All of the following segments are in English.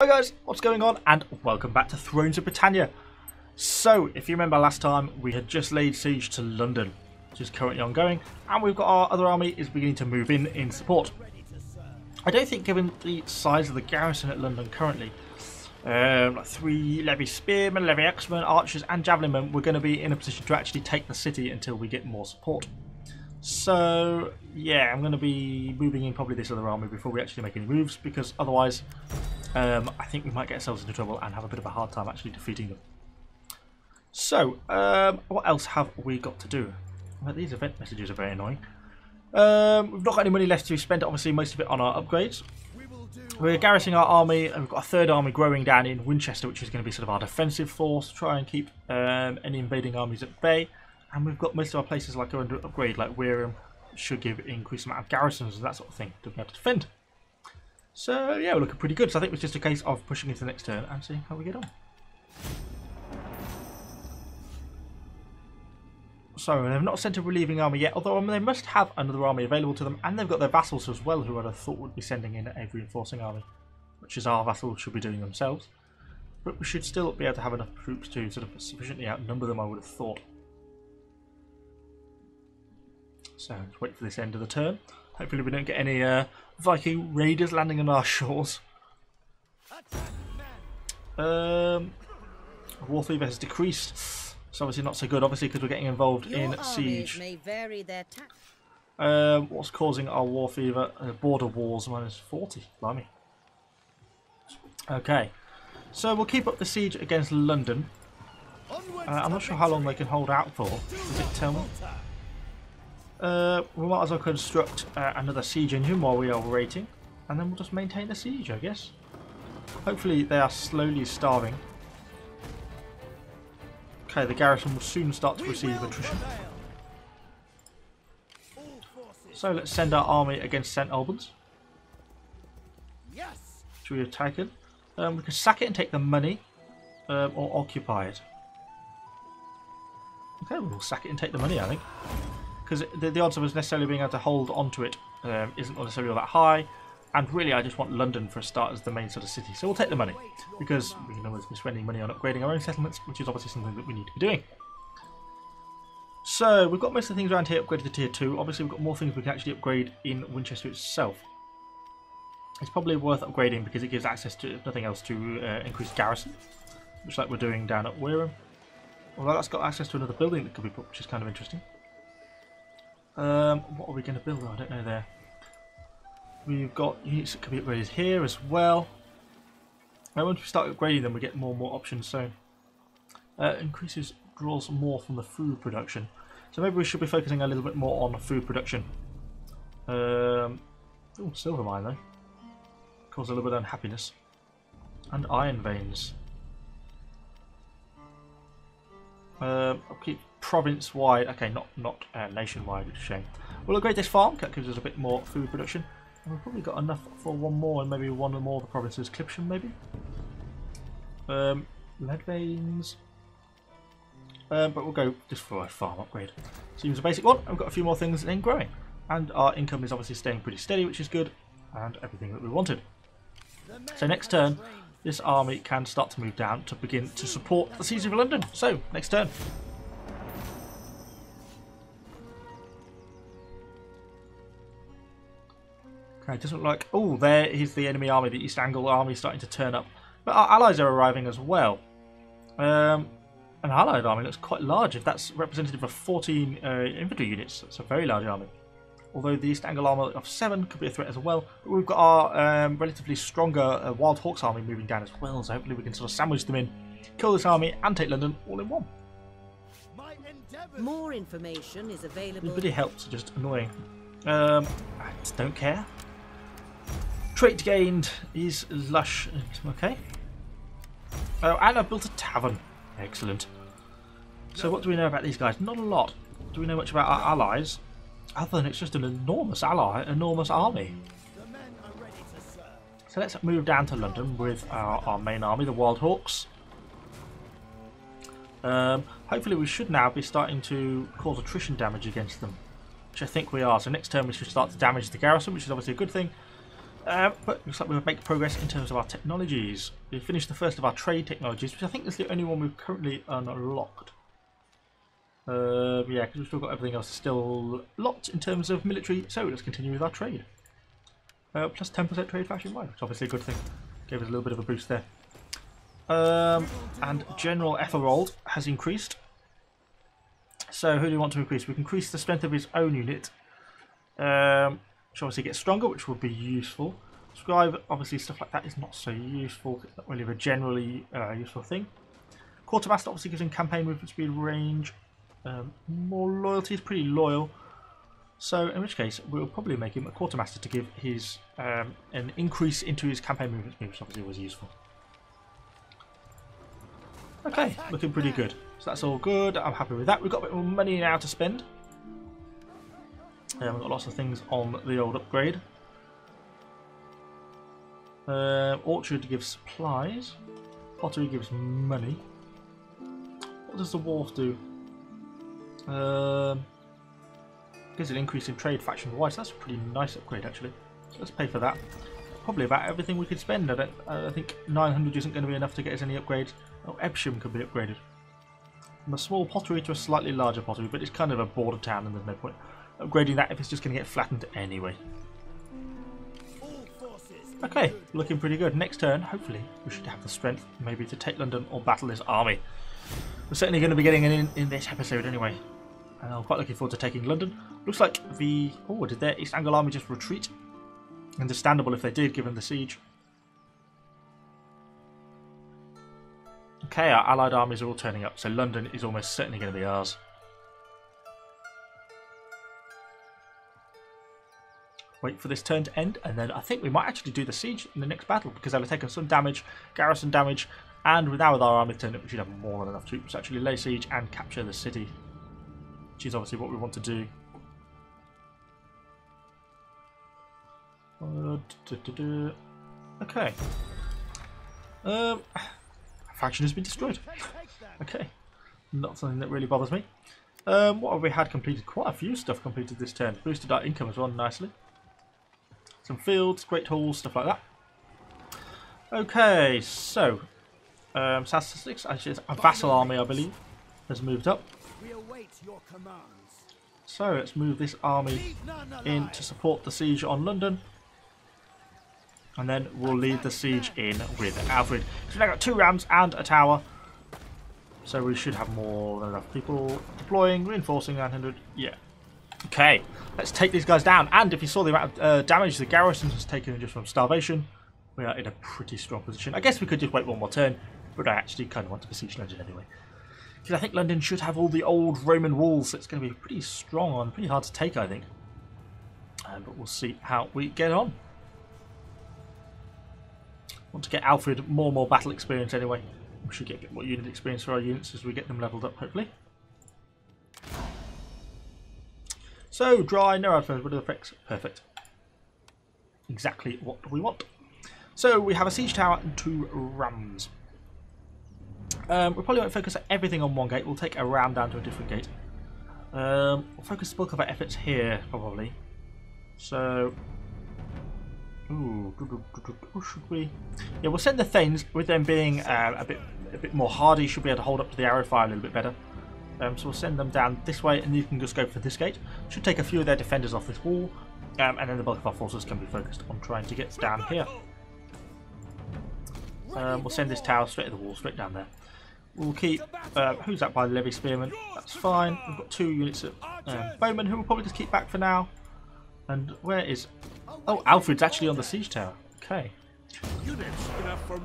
Hi guys, what's going on? And welcome back to Thrones of Britannia. So, if you remember last time, we had just laid siege to London, which is currently ongoing, and we've got our other army is beginning to move in support. I don't think, given the size of the garrison at London currently, like 3 levy spearmen, levy axemen, archers and javelinmen, we're going to be in a position to actually take the city until we get more support. So, yeah, I'm going to be moving in probably this other army before we actually make any moves, because otherwise I think we might get ourselves into trouble and have a bit of a hard time actually defeating them. So, what else have we got to do? Well, these event messages are very annoying. We've not got any money left to spend, obviously most of it on our upgrades. We're garrisoning our army, and we've got a third army growing down in Winchester, which is going to be sort of our defensive force to try and keep any invading armies at bay. And we've got most of our places like under upgrade, like Wareham, should give increased amount of garrisons and that sort of thing to be able to defend. So yeah, we're looking pretty good. So I think it's just a case of pushing into the next turn and seeing how we get on. So they've not sent a relieving army yet, although they must have another army available to them, and they've got their vassals as well, who I'd have thought would be sending in a reinforcing army, which is our vassals should be doing themselves. But we should still be able to have enough troops to sort of sufficiently outnumber them, I would have thought. So let's wait for this end of the turn. Hopefully we don't get any Viking raiders landing on our shores. War fever has decreased. It's obviously not so good, obviously, because we're getting involved in siege. May vary their What's causing our war fever? Border wars -40. Blimey. Okay, so we'll keep up the siege against London. I'm not sure how long they can hold out for. Does it tell me? We might as well construct another siege engine while we are waiting, and then we'll just maintain the siege, I guess. Hopefully they are slowly starving. Okay, the garrison will soon start to receive attrition. So let's send our army against St Albans. Should we attack it? We can sack it and take the money, or occupy it. Okay, we'll sack it and take the money, I think. Because the odds of us necessarily being able to hold onto it isn't necessarily all that high, and really I just want London for a start as the main sort of city. So we'll take the money, because we can always be spending money on upgrading our own settlements, which is obviously something that we need to be doing. So we've got most of the things around here upgraded to tier 2. Obviously we've got more things we can actually upgrade in Winchester itself. It's probably worth upgrading because it gives access to, if nothing else, to increased garrison, which like we're doing down at Wareham. Although that's got access to another building that could be put, which is kind of interesting. What are we going to build? I don't know there. We've got units that can be upgraded here as well. And once we start upgrading them, we get more and more options. So draws more from the food production. So maybe we should be focusing a little bit more on food production. Oh, silver mine though. Cause a little bit of unhappiness. And iron veins. I'll keep province-wide, okay, not nationwide, which is a shame. We'll upgrade this farm, that gives us a bit more food production. And we've probably got enough for one more, and maybe one or more of the provinces. Clipsham, maybe? Lead veins. But we'll go just for a farm upgrade. Seems a basic one, and we've got a few more things in growing. And our income is obviously staying pretty steady, which is good, and everything that we wanted. So next turn, this army can start to move down to begin to support the siege of London. So, next turn. Okay, it doesn't look like... Oh, there is the enemy army, the East Anglia army starting to turn up. But our allies are arriving as well. An allied army looks quite large. If that's representative of 14 infantry units, that's a very large army. Although the East Anglia army of 7 could be a threat as well. But we've got our relatively stronger Wild Hawks army moving down as well. So hopefully we can sort of sandwich them in, kill this army and take London all in one. More information is available. It really helps, just annoying. I just don't care. Trait gained is lush. Okay. Oh, and I've built a tavern. Excellent. So what do we know about these guys? Not a lot. Do we know much about our allies? Other than it's just an enormous enormous army. So let's move down to London with our main army, the Wild Hawks. Hopefully we should now be starting to cause attrition damage against them, which I think we are. So next turn we should start to damage the garrison, which is obviously a good thing. But looks like we'll make progress in terms of our technologies. We finished the first of our trade technologies, which I think is the only one we've currently unlocked. Yeah, because we've still got everything else still locked in terms of military, so let's continue with our trade. Plus 10% trade faction wide, which is obviously a good thing. Gave us a little bit of a boost there. And General Ethelrold has increased. So who do we want to increase? We can increase the strength of his own unit. Which obviously gets stronger, which would be useful. Scribe, obviously stuff like that is not so useful. It's not really a generally useful thing. Quartermaster obviously gives him campaign movement speed range. More loyalty, is pretty loyal. So in which case we'll probably make him a quartermaster to give his an increase into his campaign movement speed, which obviously was useful. Okay, looking pretty good. So that's all good. I'm happy with that. We've got a bit more money now to spend. We've got lots of things on the old upgrade. Orchard gives supplies. Pottery gives money. What does the wharf do? Gives an increase in trade faction wise. That's a pretty nice upgrade actually. So let's pay for that. Probably about everything we could spend. I think 900 isn't going to be enough to get us any upgrades. Oh, Evesham could be upgraded. From a small pottery to a slightly larger pottery, but it's kind of a border town and there's no point upgrading that if it's just going to get flattened anyway. Okay, looking pretty good. Next turn, hopefully, we should have the strength maybe to take London or battle this army. We're certainly going to be getting it in this episode anyway. And I'm quite looking forward to taking London. Looks like the... Oh, did their East Anglo army just retreat? Understandable if they did, given the siege. Okay, our allied armies are all turning up, so London is almost certainly going to be ours. Wait for this turn to end, and then I think we might actually do the siege in the next battle, because they'll have taken some damage, garrison damage, and now with our army turned up, we should have more than enough troops to actually lay siege and capture the city, which is obviously what we want to do. Okay. Faction has been destroyed. Okay. Not something that really bothers me. What have we had completed? Quite a few stuff completed this turn. Boosted our income as well nicely. Some fields, great halls, stuff like that. Okay, so South Sussex, actually a vassal army I believe, has moved up. We await your commands. So let's move this army in to support the siege on London. And then we'll lead the siege in with Alfred. So we've now got 2 rams and a tower. So we should have more than enough people deploying, reinforcing 900. Yeah. Okay, let's take these guys down. And if you saw the amount of damage the garrison has taken just from starvation, we are in a pretty strong position. I guess we could just wait one more turn, but I actually kind of want to besiege London anyway. Because I think London should have all the old Roman walls, so it's going to be pretty strong and pretty hard to take, I think. But we'll see how we get on. Want to get Alfred more and more battle experience anyway. We should get a bit more unit experience for our units as we get them leveled up, hopefully. So, dry, no adverse weather effects. Perfect. Exactly what we want. So, we have a siege tower and 2 rams. We probably won't focus everything on one gate. We'll take a ram down to a different gate. We'll focus the bulk of our efforts here, probably. So... Ooh, should we? Yeah, we'll send the Thanes with them being a bit more hardy. Should be able to hold up to the arrow fire a little bit better. So we'll send them down this way, and you can just go for this gate. Should take a few of their defenders off this wall, and then the bulk of our forces can be focused on trying to get down here. We'll send this tower straight to the wall, straight down there. We'll keep who's that by the levy spearmen? That's fine. We've got 2 units of bowmen who we'll probably just keep back for now. And where is? Oh, Alfred's actually on the siege tower. Okay.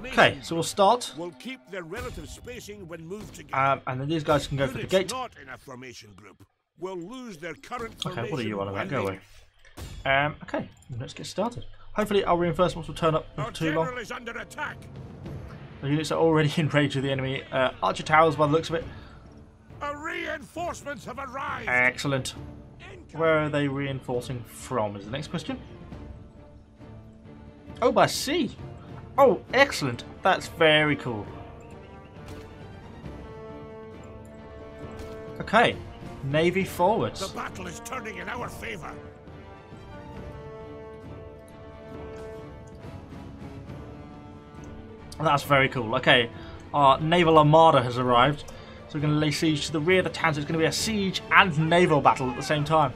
Okay, so we'll start. We'll keep their relative spacing when moved together. And then these guys can go for the gate. Not in a formation group will lose their current formation. Okay, what are you on about? Go away. Okay, let's get started. Hopefully our reinforcements will turn up Our not too long. general is under attack. The units are already in range with the enemy. Archer towers by the looks of it. Our reinforcements have arrived. Excellent. Where are they reinforcing from is the next question. Oh, by sea. Oh, excellent. That's very cool. Okay. Navy forwards. The battle is turning in our favour. That's very cool. Okay, our naval armada has arrived. So we're going to lay siege to the rear of the town. So it's going to be a siege and naval battle at the same time.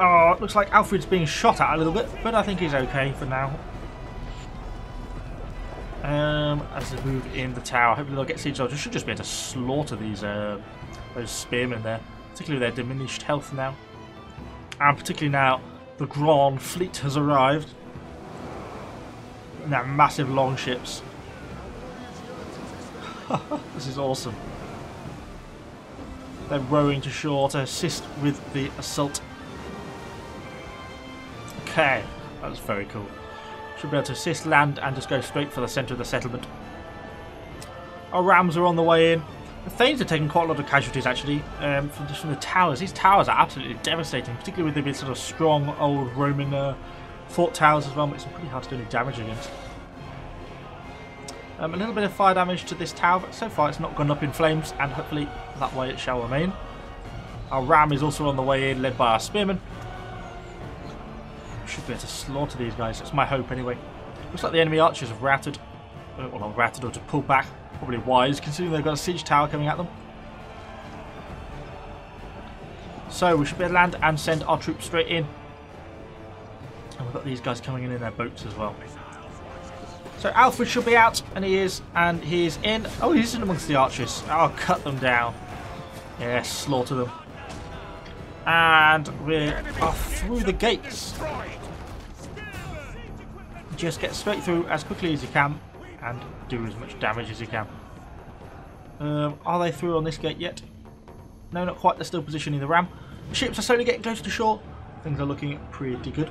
Oh, it looks like Alfred's being shot at a little bit, but I think he's okay for now. As they move in the tower, hopefully they'll get siege soldiers. Should just be able to slaughter these those spearmen there, particularly with their diminished health now. And particularly now the Grand Fleet has arrived. And their massive longships. This is awesome. They're rowing to shore to assist with the assault. Okay, that's very cool. Should be able to assist land and just go straight for the centre of the settlement. Our rams are on the way in. The Thanes are taking quite a lot of casualties actually from the towers. These towers are absolutely devastating, particularly with the sort of strong old Roman fort towers as well, makes them pretty hard to do any damage against. A little bit of fire damage to this tower, but so far it's not gone up in flames, and hopefully that way it shall remain. Our ram is also on the way in, led by our spearmen. Should be able to slaughter these guys, that's my hope anyway. Looks like the enemy archers have routed, well not routed, or to pull back. Probably wise, considering they've got a siege tower coming at them. So we should be able to land and send our troops straight in. And we've got these guys coming in their boats as well. So Alfred should be out, and he is in. Oh, he's in amongst the archers. I'll cut them down. Yes, slaughter them. And we're through the gates. Just get straight through as quickly as you can and do as much damage as you can. Are they through on this gate yet? No, not quite. They're still positioning the ram. The ships are slowly getting closer to shore. Things are looking pretty good.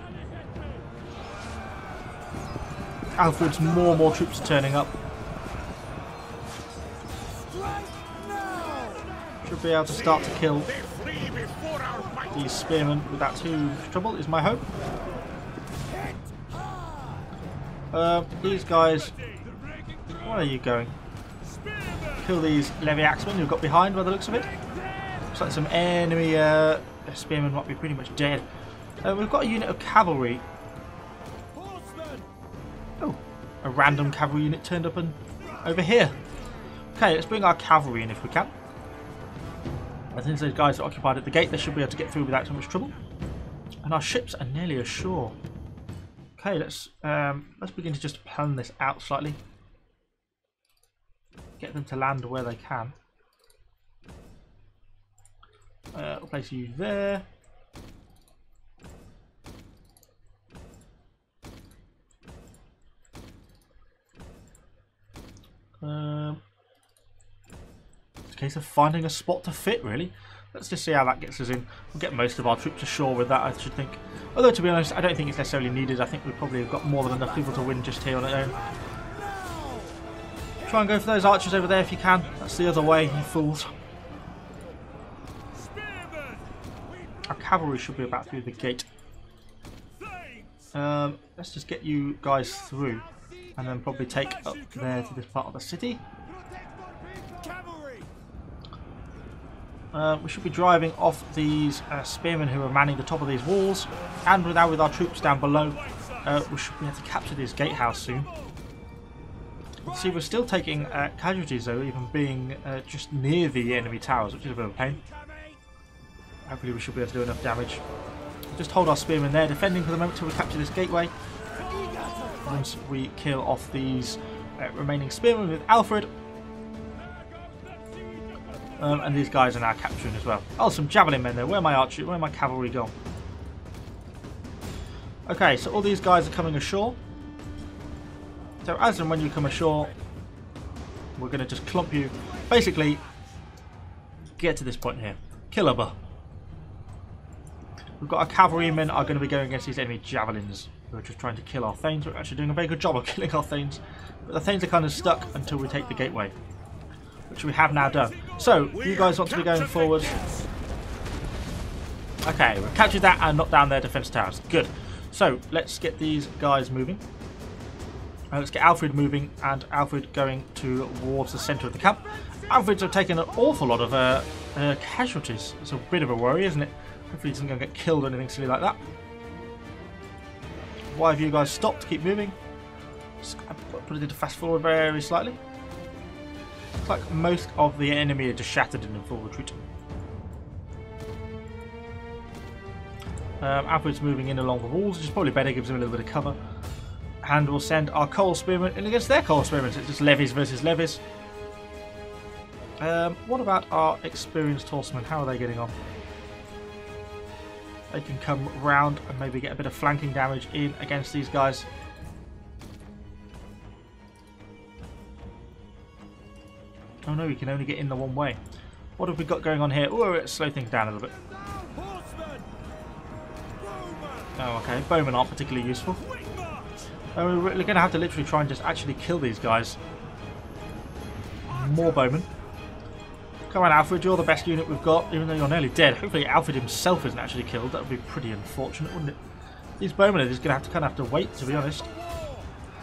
Alfred's more and more troops are turning up. Should be able to start to kill these spearmen without too much trouble, is my hope. These guys, where are you going? Kill these levy axemen who've got behind by the looks of it. Looks like some enemy spearmen might be pretty much dead. We've got a unit of cavalry. Oh, a random cavalry unit turned up and over here. Okay, let's bring our cavalry in if we can. I think those guys are occupied at the gate. They should be able to get through without too much trouble. And our ships are nearly ashore. Okay, let's begin to just plan this out slightly. Get them to land where they can. We'll place you there. It's a case of finding a spot to fit, really. Let's just see how that gets us in. We'll get most of our troops ashore with that, I should think. Although, to be honest, I don't think it's necessarily needed. I think we probably have got more than enough people to win just here on our own. Try and go for those archers over there if you can. That's the other way, you fools. Our cavalry should be about through the gate. Let's just get you guys through and then probably take up there to this part of the city. We should be driving off these spearmen who are manning the top of these walls, and now with our troops down below, we should be able to capture this gatehouse soon. See, we're still taking casualties though, even being just near the enemy towers, which is a bit of a pain. Hopefully we should be able to do enough damage. Just hold our spearmen there, defending for the moment till we capture this gateway. Once we kill off these remaining spearmen with Alfred. And these guys are now capturing as well. Oh, some javelin men there. Where are my archery? Where are my cavalry gone? Okay, so all these guys are coming ashore. So as and when you come ashore, we're going to just clump you. Basically, get to this point here. Killable. We've got our cavalrymen are going to be going against these enemy javelins who are just trying to kill our Thanes. We're actually doing a very good job of killing our Thanes. But the Thanes are kind of stuck until we take the gateway, which we have now done. So, you guys want to be going forward. Okay, we've captured that and knocked down their defence towers. Good. So, let's get these guys moving. Let's get Alfred moving, and Alfred going towards the centre of the camp. Alfred's have taken an awful lot of casualties. It's a bit of a worry, isn't it? Hopefully he doesn't go and get killed or anything silly like that. Why have you guys stopped? Keep moving. Just put it into fast forward very slightly. Looks like most of the enemy are just shattered and in full retreat. Alfred's moving in along the walls, which is probably better, gives him a little bit of cover. And we'll send our coal spearmen in against their coal spearmen. So it's just levies versus levies. What about our experienced horsemen? How are they getting on? They can come round and maybe get a bit of flanking damage in against these guys. Oh no, we can only get in the one way. What have we got going on here? Oh, let's slow things down a little bit. Oh, okay. Bowmen aren't particularly useful. We're going to have to literally try and just actually kill these guys. More bowmen. Come on, Alfred, you're the best unit we've got, even though you're nearly dead. Hopefully Alfred himself isn't actually killed. That would be pretty unfortunate, wouldn't it? These bowmen are just going to have to wait, to be honest.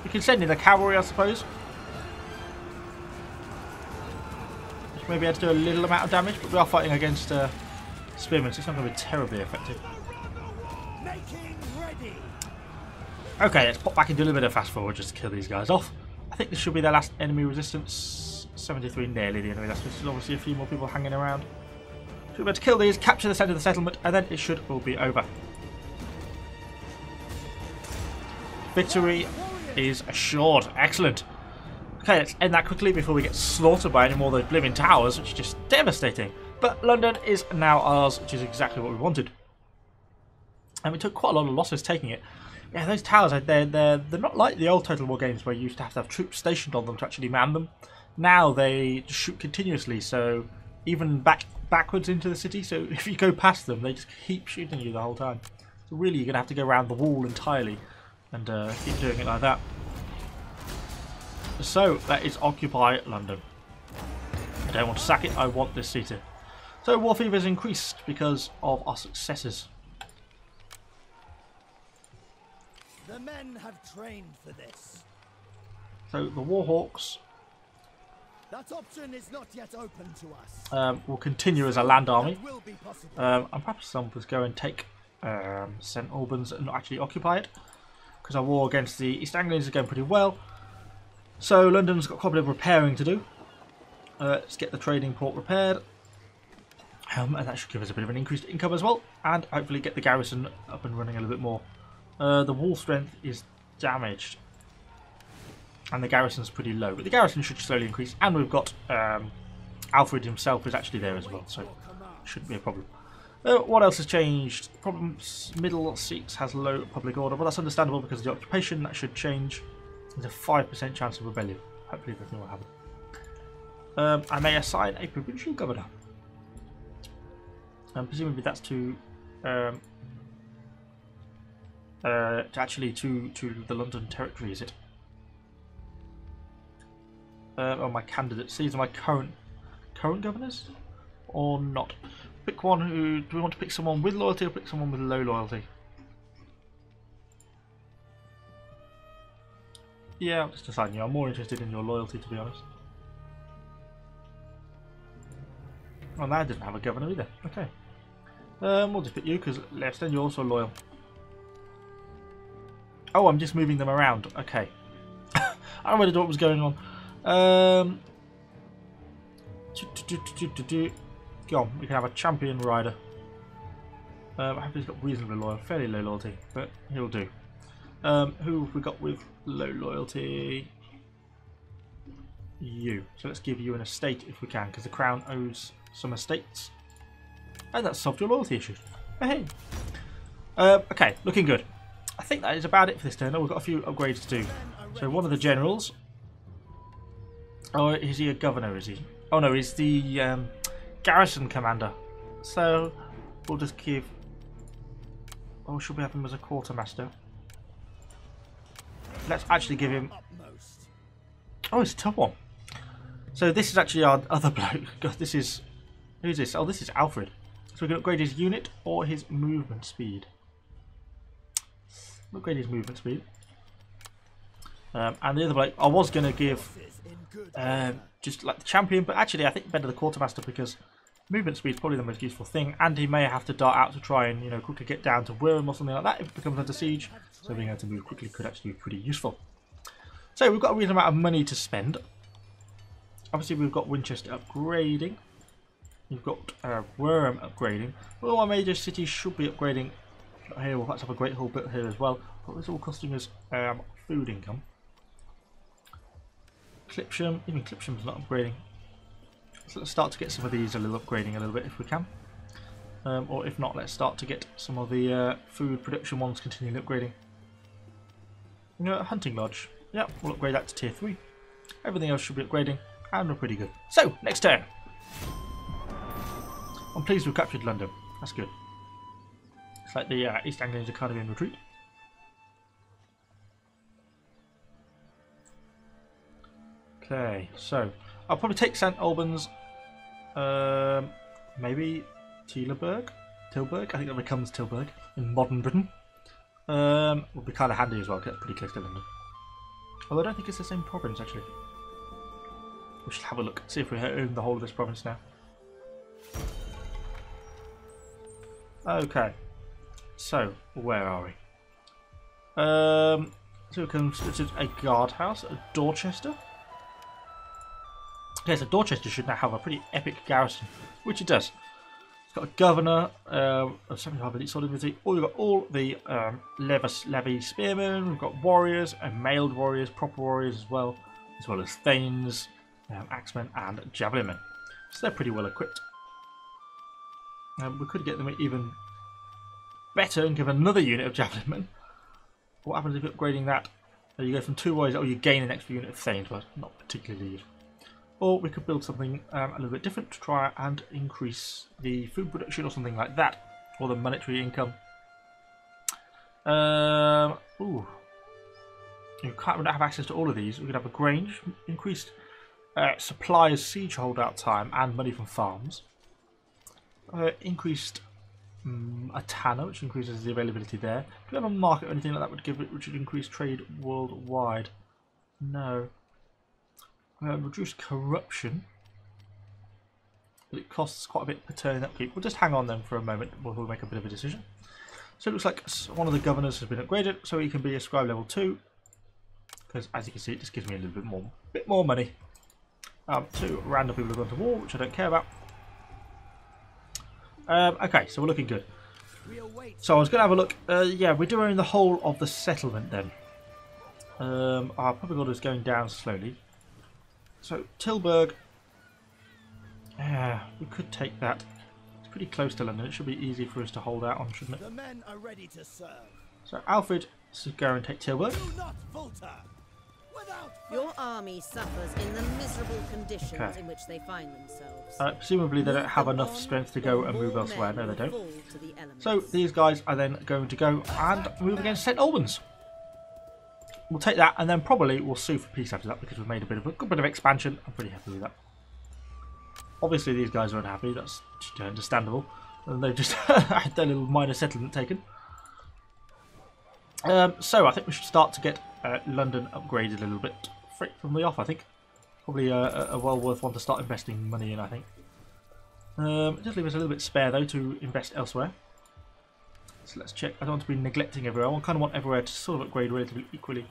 We can send in the cavalry, I suppose. Which maybe had to do a little amount of damage, but we are fighting against spearmen, so it's not going to be terribly effective. Okay, let's pop back and do a little bit of fast forward just to kill these guys off. I think this should be their last enemy resistance. 73, nearly the enemy. That's just obviously a few more people hanging around. Should be able to kill these, capture the centre of the settlement, and then it should all be over. Victory is assured. Excellent. Okay, let's end that quickly before we get slaughtered by any more of those blimmin' towers, which is just devastating. But London is now ours, which is exactly what we wanted. And we took quite a lot of losses taking it. Yeah, those towers, they're not like the old Total War games where you used to have troops stationed on them to actually man them. Now they just shoot continuously, so even backwards into the city, so if you go past them, they just keep shooting you the whole time. So really you're going to have to go around the wall entirely and keep doing it like that. So that is Occupy London. I don't want to sack it, I want this city. So war fever has increased because of our successes. The men have trained for this. So the Warhawks that option is not yet open to us. Will continue as a land army. And perhaps some of us go and take St Albans and not actually occupy it, because our war against the East Anglians is going pretty well. So London's got quite a bit of repairing to do. Let's get the trading port repaired. And that should give us a bit of an increased income as well, and hopefully get the garrison up and running a little bit more. The wall strength is damaged, and the garrison's pretty low, but the garrison should slowly increase, and we've got Alfred himself is actually there as well, so it shouldn't be a problem. What else has changed? Problems. Middle Seats has low public order, but that's understandable because of the occupation. That should change. There's a 5% chance of rebellion. Hopefully nothing will happen. I may assign a provincial governor. Presumably that's to actually to the London territory, is it? Oh, my candidates. These are my current governors, or not? Pick one. Who do we want to pick? Someone with loyalty or pick someone with low loyalty? Yeah, I'm just deciding. I'm more interested in your loyalty, to be honest. Oh, that didn't have a governor either. Okay. We'll just pick you because Leicester, you're also loyal. Oh, I'm just moving them around. Okay. I already knew what was going on. Go on, we can have a champion rider. I hope he's got reasonably loyal, fairly low loyalty, but he'll do. Who have we got with low loyalty? You. So let's give you an estate if we can, because the crown owes some estates. And that's solved your loyalty issues. Hey. Okay, looking good. I think that is about it for this turn. We've got a few upgrades to do. So one of the generals. Oh, is he a governor, is he? Oh no, he's the garrison commander. So we'll just give... Oh, should we have him as a quartermaster? Let's actually give him... Oh, it's a tough one. So this is actually our other bloke. God, this is... Who's this? Oh, this is Alfred. So we can upgrade his unit or his movement speed. Upgrade his movement speed. And the other bloke, I was going to give just like the champion, but actually I think better the quartermaster because movement speed is probably the most useful thing, and he may have to dart out to try and quickly get down to Wirral or something like that if it becomes under siege. So being able to move quickly could actually be pretty useful. So we've got a reasonable amount of money to spend. Obviously we've got Winchester upgrading. We've got Worm upgrading. All our major cities should be upgrading. Here we'll have to have a Great Hall built here as well. But it's all costing us food income. Clipsham, even Clipsham's not upgrading. So let's start to get some of these a little upgrading a little bit if we can. Or if not, let's start to get some of the food production ones continually upgrading. Hunting Lodge. Yeah, we'll upgrade that to tier 3. Everything else should be upgrading, and we're pretty good. So, next turn. I'm pleased we've captured London. That's good. It's like the East Anglians are kind of in retreat. Okay, so I'll probably take St Albans. Maybe Tilburg. I think that becomes Tilburg in modern Britain. Would be kind of handy as well, get pretty close to London. Although I don't think it's the same province actually. We should have a look, see if we own the whole of this province now. Okay, so where are we? So we can switch to a guardhouse, a Dorchester. Okay, so Dorchester should now have a pretty epic garrison, which it does. It's got a governor of 75 elite solidity. We've got all the levy spearmen. We've got warriors and mailed warriors, proper warriors as well as thanes, axemen, and javelin men. So they're pretty well equipped. We could get them even better and give another unit of javelin men. What happens if you're upgrading that? You go from 2 warriors, or you gain an extra unit of thanes, but not particularly useful. Or we could build something a little bit different to try and increase the food production or something like that, or the monetary income. Ooh, we don't have access to all of these. We could have a Grange, increased supplies, siege holdout time, and money from farms. Increased a tanner, which increases the availability there. Do we have a market or anything like that which would increase trade worldwide? No. Reduce corruption. But it costs quite a bit per turn upkeep. We'll just hang on then for a moment before we'll make a bit of a decision. So it looks like one of the governors has been upgraded, so he can be a scribe level 2. Because as you can see, it just gives me a little bit more money. 2 random people have gone to war, which I don't care about. Okay, so we're looking good. So I was going to have a look. Yeah, we do own the whole of the settlement then. Our public order is going down slowly. So Tilburg, we could take that. It's pretty close to London. It should be easy for us to hold out on, shouldn't it? The men are ready to serve. So Alfred should go and take Tilburg. Do not falter. Without Your army suffers in the miserable conditions in which they find themselves. Presumably they don't have enough strength to go and move elsewhere. No, they don't. So these guys are then going to go and move against St Albans. We'll take that, and then probably we'll sue for peace after that because we've made a good bit of expansion. I'm pretty happy with that. Obviously, these guys are unhappy. That's understandable. And they've just had their little minor settlement taken. So I think we should start to get London upgraded a little bit straight from the off. I think probably a well worth one to start investing money in. I think. Just leave us a little bit spare though to invest elsewhere. So let's check. I don't want to be neglecting everywhere. I kind of want everywhere to sort of upgrade relatively equally.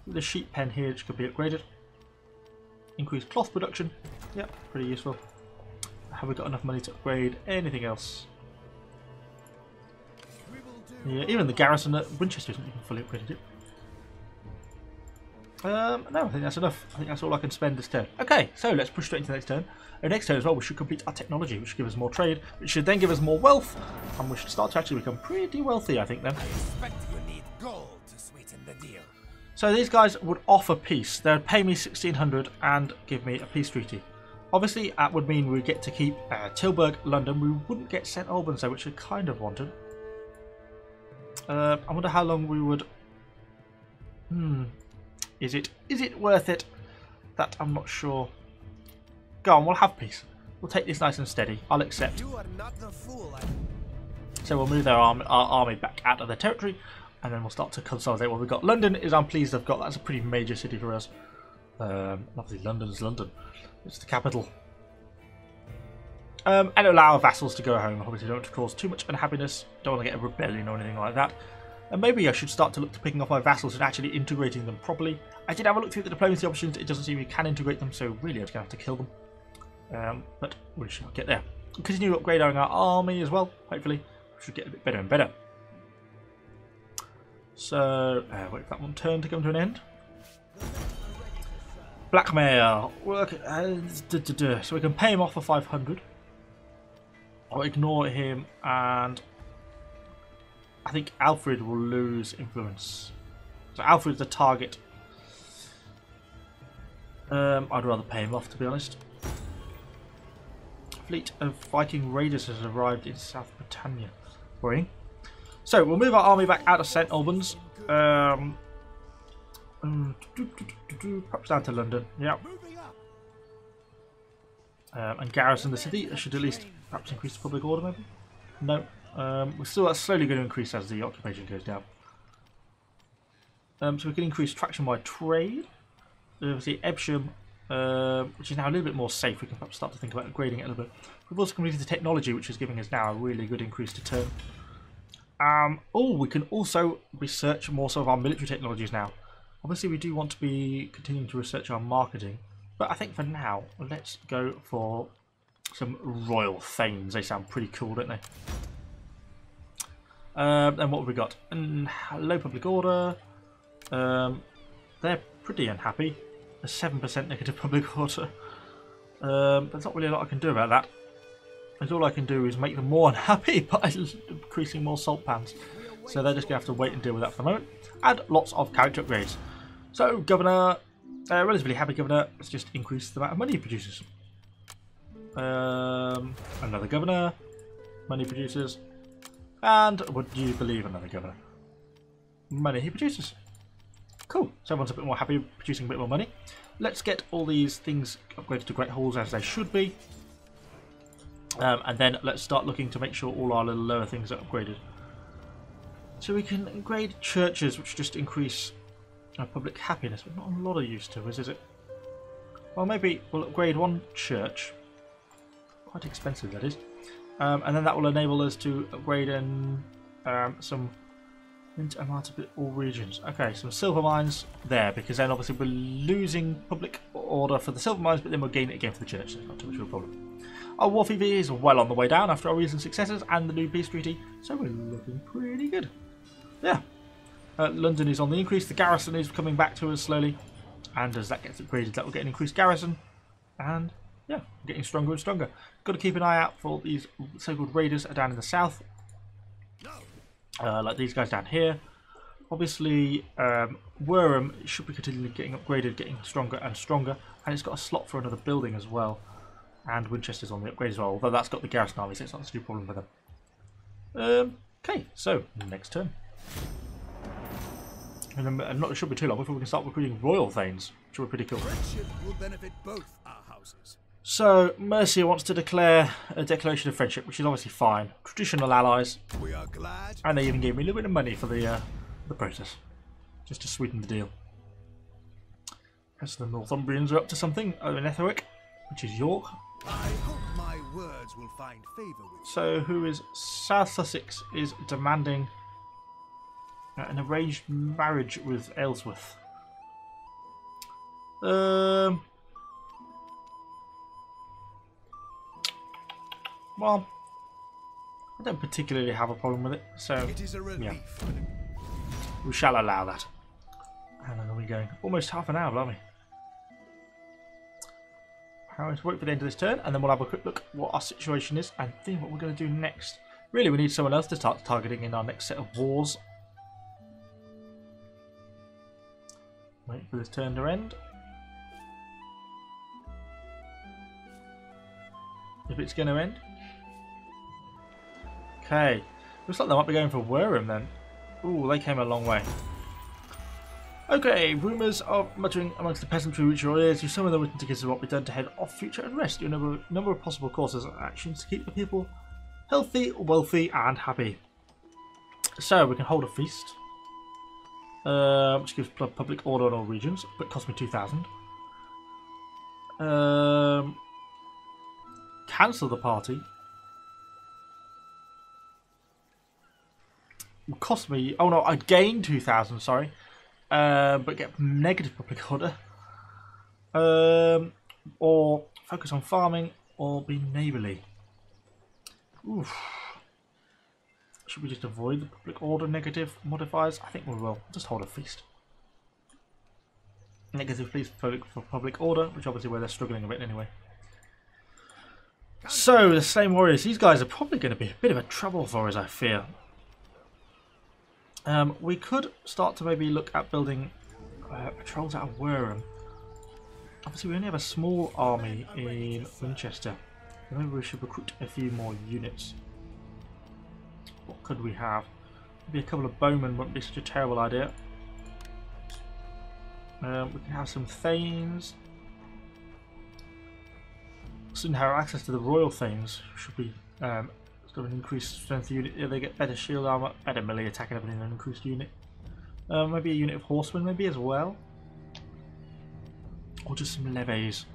The sheep pen here, which could be upgraded. Increased cloth production. Yep, pretty useful. Have we got enough money to upgrade anything else? Yeah, even the garrison at Winchester isn't even fully upgraded yet. No, I think that's enough. I think that's all I can spend this turn. Okay, so let's push straight into the next turn. The next turn as well, we should complete our technology, which should give us more trade, which should then give us more wealth, and we should start to actually become pretty wealthy, I think, then. I expect you need gold to sweeten the deal. So these guys would offer peace. They would pay me 1,600 and give me a peace treaty. Obviously, that would mean we get to keep Tilburg, London. We wouldn't get St Albans, though, which I kind of wanted. I wonder how long we would... Is it worth it? That I'm not sure. Go on, we'll have peace. We'll take this nice and steady. I'll accept. You are not the fool. So we'll move our army back out of their territory, and then we'll start to consolidate what we've got. London is, I'm pleased I've got. That's a pretty major city for us. Obviously London's London. It's the capital. And allow our vassals to go home. Obviously don't want to cause too much unhappiness. Don't want to get a rebellion or anything like that. And maybe I should start to look to picking off my vassals and actually integrating them properly. I did have a look through the diplomacy options. It doesn't seem we can integrate them, so really I'm just going to have to kill them. But we shall get there. Continue upgrading our army as well. Hopefully we should get a bit better and better. So, wait for that one turn to come to an end. Blackmail. Work. So we can pay him off for 500. Or ignore him, and I think Alfred will lose influence. So Alfred's the target. I'd rather pay him off, to be honest. Fleet of Viking raiders has arrived in South Britannia. Worrying. So we'll move our army back out of St Albans. Perhaps down to London. Yeah. And garrison the city. I should at least perhaps increase the public order, maybe? No. We're still slowly going to increase as the occupation goes down. So we can increase traction by trade. Obviously, Evesham, which is now a little bit more safe. We can perhaps start to think about upgrading it a little bit. We've also completed the technology, which is giving us now a really good increase to turn. We can also research more some of our military technologies now. Obviously, we do want to be continuing to research our marketing, but I think for now, let's go for some royal thanes. They sound pretty cool, don't they? Then what have we got? Low public order. They're pretty unhappy. A 7% negative public order. There's not really a lot I can do about that. Because all I can do is make them more unhappy by increasing more salt pans. So they're just going to have to wait and deal with that for the moment. And lots of character upgrades. So, governor, relatively happy governor. Let's just increase the amount of money he produces. Another governor, money produces. And would you believe another governor? Money he produces. Cool. So everyone's a bit more happy, producing a bit more money. Let's get all these things upgraded to great halls as they should be. And then let's start looking to make sure all our little lower things are upgraded. So we can upgrade churches, which just increase public happiness, but not a lot of use to us, is it? Well, maybe we'll upgrade one church. Quite expensive, that is. And then that will enable us to upgrade in some all regions. Okay, some silver mines there, because then obviously we're losing public order for the silver mines, but then we'll gain it again for the church, so it's not too much of a problem. Our war PV is well on the way down after our recent successes and the new peace treaty, so we're looking pretty good. Yeah. London is on the increase, the garrison is coming back to us slowly, and as that gets upgraded, that will get an increased garrison, and yeah, getting stronger and stronger. Got to keep an eye out for these so-called raiders down in the south, like these guys down here. Obviously, Wareham should be continually getting upgraded, getting stronger and stronger, and it's got a slot for another building as well. And Winchester's on the upgrade as well, although that's got the garrison army, so it's not such a problem for them. Okay, so next turn. And I'm not sure it should be too long before we can start recruiting royal thanes, which will be pretty cool. Friendship will benefit both our houses. So Mercia wants to declare a declaration of friendship, which is obviously fine. Traditional allies. We are glad. And they even gave me a little bit of money for the process, just to sweeten the deal. As the Northumbrians are up to something over in Etheric, which is York. I hope my words will find favour with you. So who is South Sussex is demanding an arranged marriage with Aylesworth. Well, I don't particularly have a problem with it, so It is a relief. yeah, we shall allow that. How long are we going? Almost half an hour, aren't we? I'll wait for the end of this turn, and then we'll have a quick look what our situation is and think what we're going to do next. Really, we need someone else to start targeting in our next set of wars. Wait for this turn to end. If it's going to end. Okay. Looks like they might be going for Wareham then. Ooh, they came a long way. Okay, rumours of muttering amongst the peasantry reach your ears. You summon the written tickets of what be done to head off future unrest. You have a number of possible courses and actions to keep the people healthy, wealthy, and happy. So we can hold a feast, which gives public order in all regions, but costs me 2,000. Cancel the party. Will cost me... Oh no, I'd gain 2,000, sorry. But get negative public order. Or focus on farming, or be neighbourly. Oof. Should we just avoid the public order negative modifiers? I think we will. Just hold a feast. Negative please for public order, which obviously where they're struggling a bit anyway. So, the same warriors. These guys are probably going to be a bit of a trouble for us, I fear. We could start to maybe look at building patrols out of Wareham. Obviously, we only have a small army in Winchester. So maybe we should recruit a few more units. What could we have? Maybe a couple of bowmen wouldn't be such a terrible idea. We can have some Thanes. Soon have access to the Royal Thanes. Should be sort of an increased strength unit. Yeah, they get better shield armor, better melee attack and everything, an increased unit. Maybe a unit of horsemen maybe as well. Or just some levies.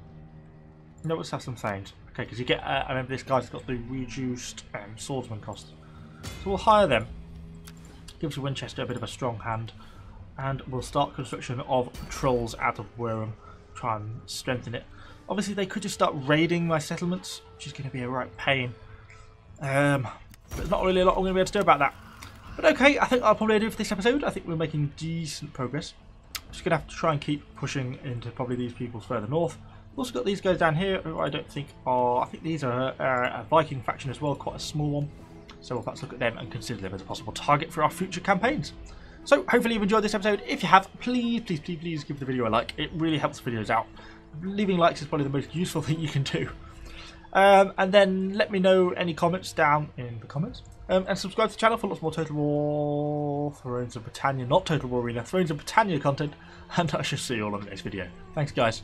No, let's have some Thanes. Okay, because you get, I remember this guy's got the reduced swordsman cost. So we'll hire them. Gives Winchester a bit of a strong hand. And we'll start construction of patrols out of Wareham. Try and strengthen it. Obviously they could just start raiding my settlements, which is going to be a right pain. But there's not really a lot I'm going to be able to do about that. But okay, I think I'll probably do it for this episode. I think we're making decent progress. Just going to have to try and keep pushing into probably these peoples further north. We've also got these guys down here who I don't think are... I think these are a Viking faction as well, quite a small one. So we'll perhaps look at them and consider them as a possible target for our future campaigns. So hopefully you've enjoyed this episode. If you have, please give the video a like. It really helps videos out. Leaving likes is probably the most useful thing you can do. And then let me know any comments down in the comments. And subscribe to the channel for lots more Total War, Thrones of Britannia, not Total War Arena, Thrones of Britannia content. And I shall see you all on the next video. Thanks guys.